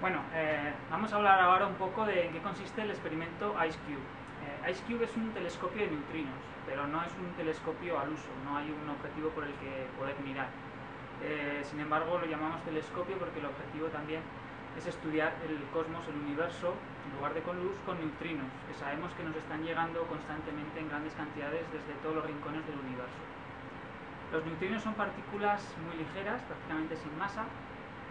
Bueno, vamos a hablar ahora un poco de en qué consiste el experimento IceCube. IceCube es un telescopio de neutrinos, pero no es un telescopio al uso, no hay un objetivo por el que poder mirar. Sin embargo, lo llamamos telescopio porque el objetivo también es estudiar el cosmos, el universo, en lugar de con luz, con neutrinos, que sabemos que nos están llegando constantemente en grandes cantidades desde todos los rincones del universo. Los neutrinos son partículas muy ligeras, prácticamente sin masa,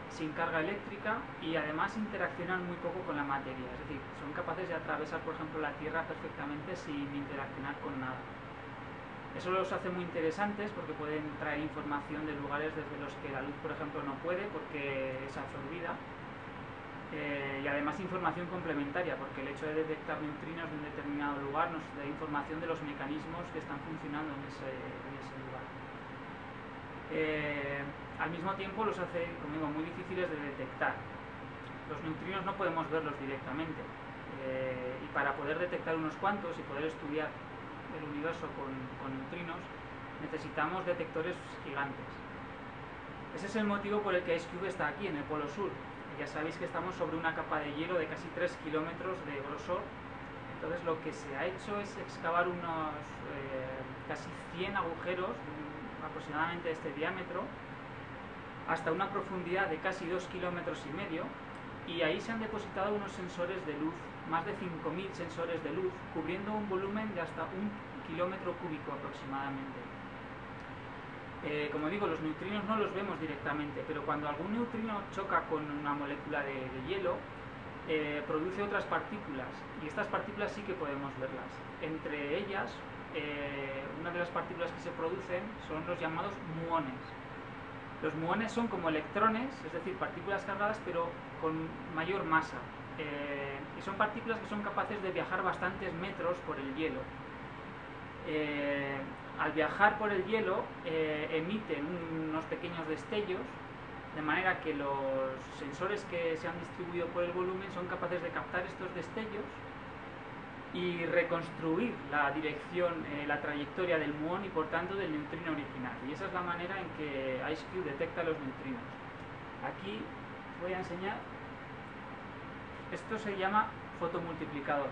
sin carga eléctrica y además interaccionan muy poco con la materia, es decir, son capaces de atravesar, por ejemplo, la Tierra perfectamente sin interaccionar con nada. Eso los hace muy interesantes porque pueden traer información de lugares desde los que la luz, por ejemplo, no puede porque es absorbida, y además información complementaria, porque el hecho de detectar neutrinos de un determinado lugar nos da información de los mecanismos que están funcionando en ese lugar. Al mismo tiempo los hace, como digo, muy difíciles de detectar. Los neutrinos no podemos verlos directamente, y para poder detectar unos cuantos y poder estudiar el universo con neutrinos necesitamos detectores gigantes. Ese es el motivo por el que IceCube está aquí, en el Polo Sur. Ya sabéis que estamos sobre una capa de hielo de casi 3 kilómetros de grosor. Entonces lo que se ha hecho es excavar unos casi 100 agujeros aproximadamente de este diámetro hasta una profundidad de casi 2,5 kilómetros, y ahí se han depositado unos sensores de luz, más de 5.000 sensores de luz, cubriendo un volumen de hasta 1 kilómetro cúbico aproximadamente. Como digo, los neutrinos no los vemos directamente, pero cuando algún neutrino choca con una molécula de hielo, produce otras partículas, y estas partículas sí que podemos verlas. Entre ellas, una de las partículas que se producen son los llamados muones. Los muones son como electrones, es decir, partículas cargadas, pero con mayor masa. Y son partículas que son capaces de viajar bastantes metros por el hielo. Al viajar por el hielo, emiten unos pequeños destellos, de manera que los sensores que se han distribuido por el volumen son capaces de captar estos destellos y reconstruir la dirección, la trayectoria del muón y por tanto del neutrino original. Y esa es la manera en que IceCube detecta los neutrinos. Aquí voy a enseñar, esto se llama fotomultiplicador.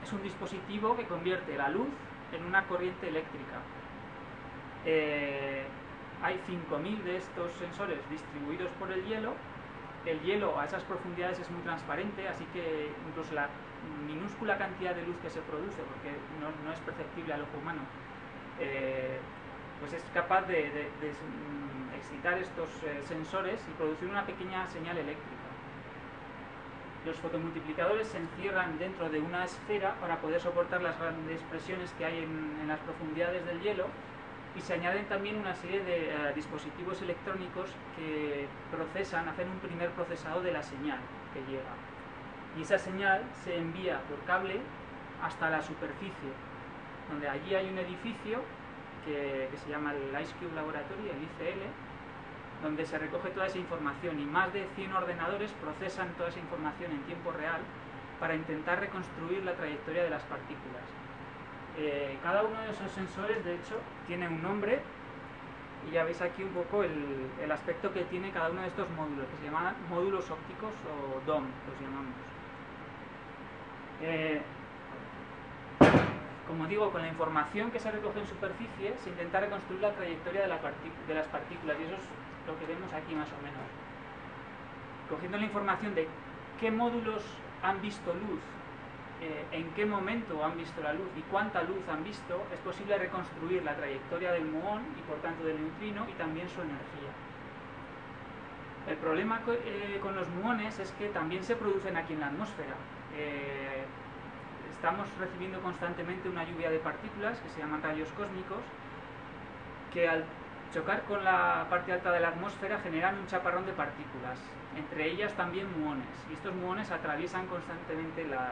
Es un dispositivo que convierte la luz en una corriente eléctrica. Hay 5.000 de estos sensores distribuidos por el hielo. El hielo a esas profundidades es muy transparente, así que incluso la minúscula cantidad de luz que se produce, porque no es perceptible al ojo humano, pues es capaz de excitar estos sensores y producir una pequeña señal eléctrica. Los fotomultiplicadores se encierran dentro de una esfera para poder soportar las grandes presiones que hay en las profundidades del hielo, y se añaden también una serie de dispositivos electrónicos que hacen un primer procesado de la señal que llega. Y esa señal se envía por cable hasta la superficie, donde allí hay un edificio que se llama el IceCube Laboratory, el ICL, donde se recoge toda esa información, y más de 100 ordenadores procesan toda esa información en tiempo real para intentar reconstruir la trayectoria de las partículas. Cada uno de esos sensores, de hecho, tiene un nombre, y ya veis aquí un poco el aspecto que tiene cada uno de estos módulos, que se llaman módulos ópticos o DOM, los llamamos. Como digo, con la información que se recoge en superficie se intenta reconstruir la trayectoria de las partículas, y eso es lo que vemos aquí más o menos. Cogiendo la información de qué módulos han visto luz, en qué momento han visto la luz y cuánta luz han visto, es posible reconstruir la trayectoria del muón y por tanto del neutrino, y también su energía. El problema con los muones es que también se producen aquí en la atmósfera. Estamos recibiendo constantemente una lluvia de partículas que se llaman rayos cósmicos, que al chocar con la parte alta de la atmósfera generan un chaparrón de partículas, entre ellas también muones, y estos muones atraviesan constantemente la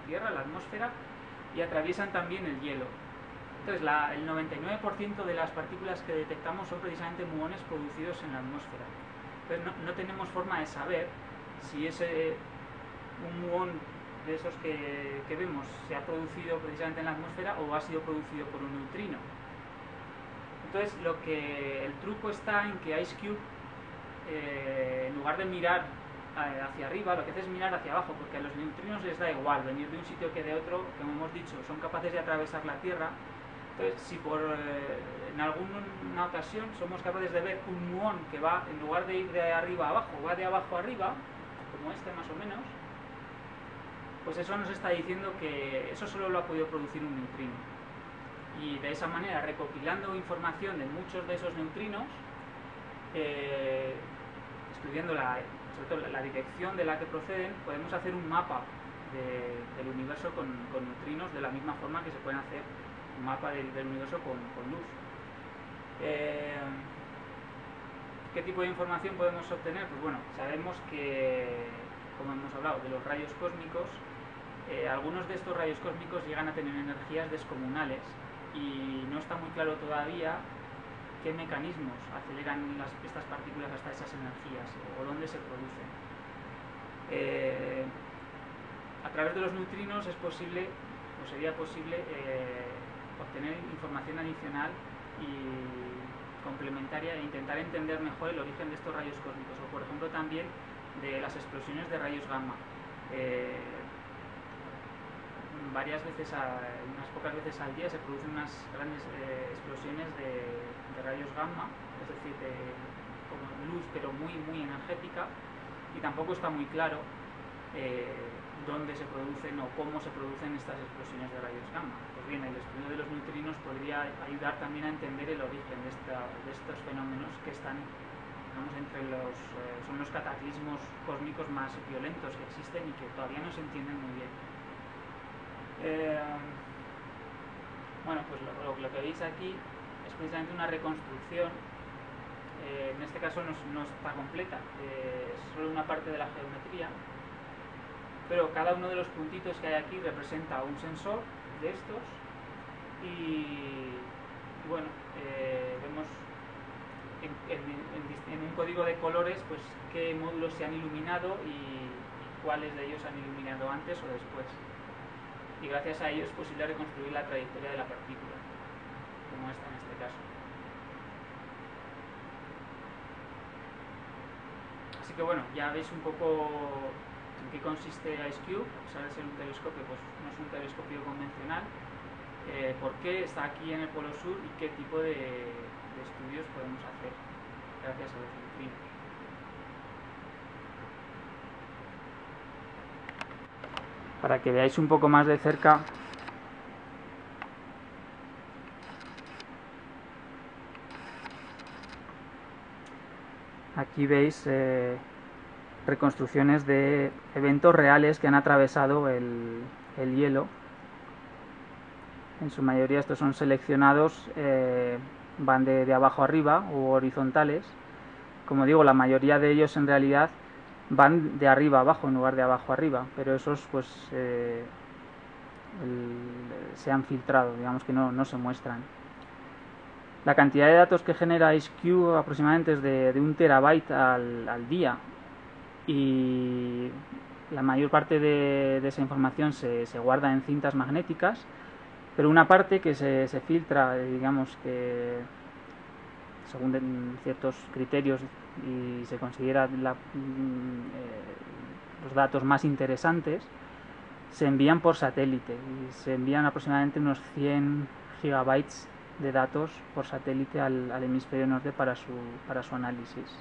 Tierra, la atmósfera, y atraviesan también el hielo. Entonces el 99% de las partículas que detectamos son precisamente muones producidos en la atmósfera. Entonces no tenemos forma de saber si un muón de esos que vemos se ha producido precisamente en la atmósfera o ha sido producido por un neutrino. Entonces el truco está en que IceCube, en lugar de mirar hacia arriba, lo que hace es mirar hacia abajo, porque a los neutrinos les da igual venir de un sitio que de otro, como hemos dicho, son capaces de atravesar la Tierra. Entonces, si en alguna ocasión somos capaces de ver un muón que va, en lugar de ir de arriba a abajo, va de abajo a arriba, como este más o menos, pues eso nos está diciendo que eso solo lo ha podido producir un neutrino. Y de esa manera, recopilando información de muchos de esos neutrinos, estudiando sobre todo la dirección de la que proceden, podemos hacer un mapa del universo con neutrinos, de la misma forma que se pueden hacer un mapa del universo con luz. ¿Qué tipo de información podemos obtener? Pues bueno, sabemos que, como hemos hablado, de los rayos cósmicos, algunos de estos rayos cósmicos llegan a tener energías descomunales y no está muy claro todavía qué mecanismos aceleran estas partículas hasta esas energías o dónde se producen. A través de los neutrinos es posible, o sería posible, obtener información adicional y complementaria e intentar entender mejor el origen de estos rayos cósmicos, o por ejemplo también de las explosiones de rayos gamma. Varias veces, unas pocas veces al día se producen unas grandes explosiones de rayos gamma, es decir, como luz pero muy energética, y tampoco está muy claro dónde se producen o cómo se producen estas explosiones de rayos gamma. Pues bien, el estudio de los neutrinos podría ayudar también a entender el origen de estos fenómenos que están, digamos, son los cataclismos cósmicos más violentos que existen y que todavía no se entienden muy bien. Bueno, pues lo que veis aquí es precisamente una reconstrucción. En este caso no está completa, es solo una parte de la geometría, pero cada uno de los puntitos que hay aquí representa un sensor de estos y bueno, vemos en un código de colores pues qué módulos se han iluminado y cuáles de ellos se han iluminado antes o después. Y gracias a ello es posible reconstruir la trayectoria de la partícula, como esta en este caso. Así que bueno, ya veis un poco en qué consiste IceCube. A pesar de ser un telescopio, pues no es un telescopio convencional. Por qué está aquí en el Polo Sur y qué tipo de estudios podemos hacer gracias a los neutrinos. Para que veáis un poco más de cerca, aquí veis reconstrucciones de eventos reales que han atravesado el hielo. En su mayoría estos son seleccionados, van de abajo arriba u horizontales. Como digo, la mayoría de ellos en realidad van de arriba a abajo en lugar de abajo arriba, pero esos pues se han filtrado, digamos que no se muestran. La cantidad de datos que genera IceCube aproximadamente es de 1 terabyte al día, y la mayor parte de esa información se guarda en cintas magnéticas, pero una parte que se filtra, digamos que según ciertos criterios y se considera los datos más interesantes, se envían por satélite y se envían aproximadamente unos 100 gigabytes de datos por satélite al hemisferio norte para su análisis.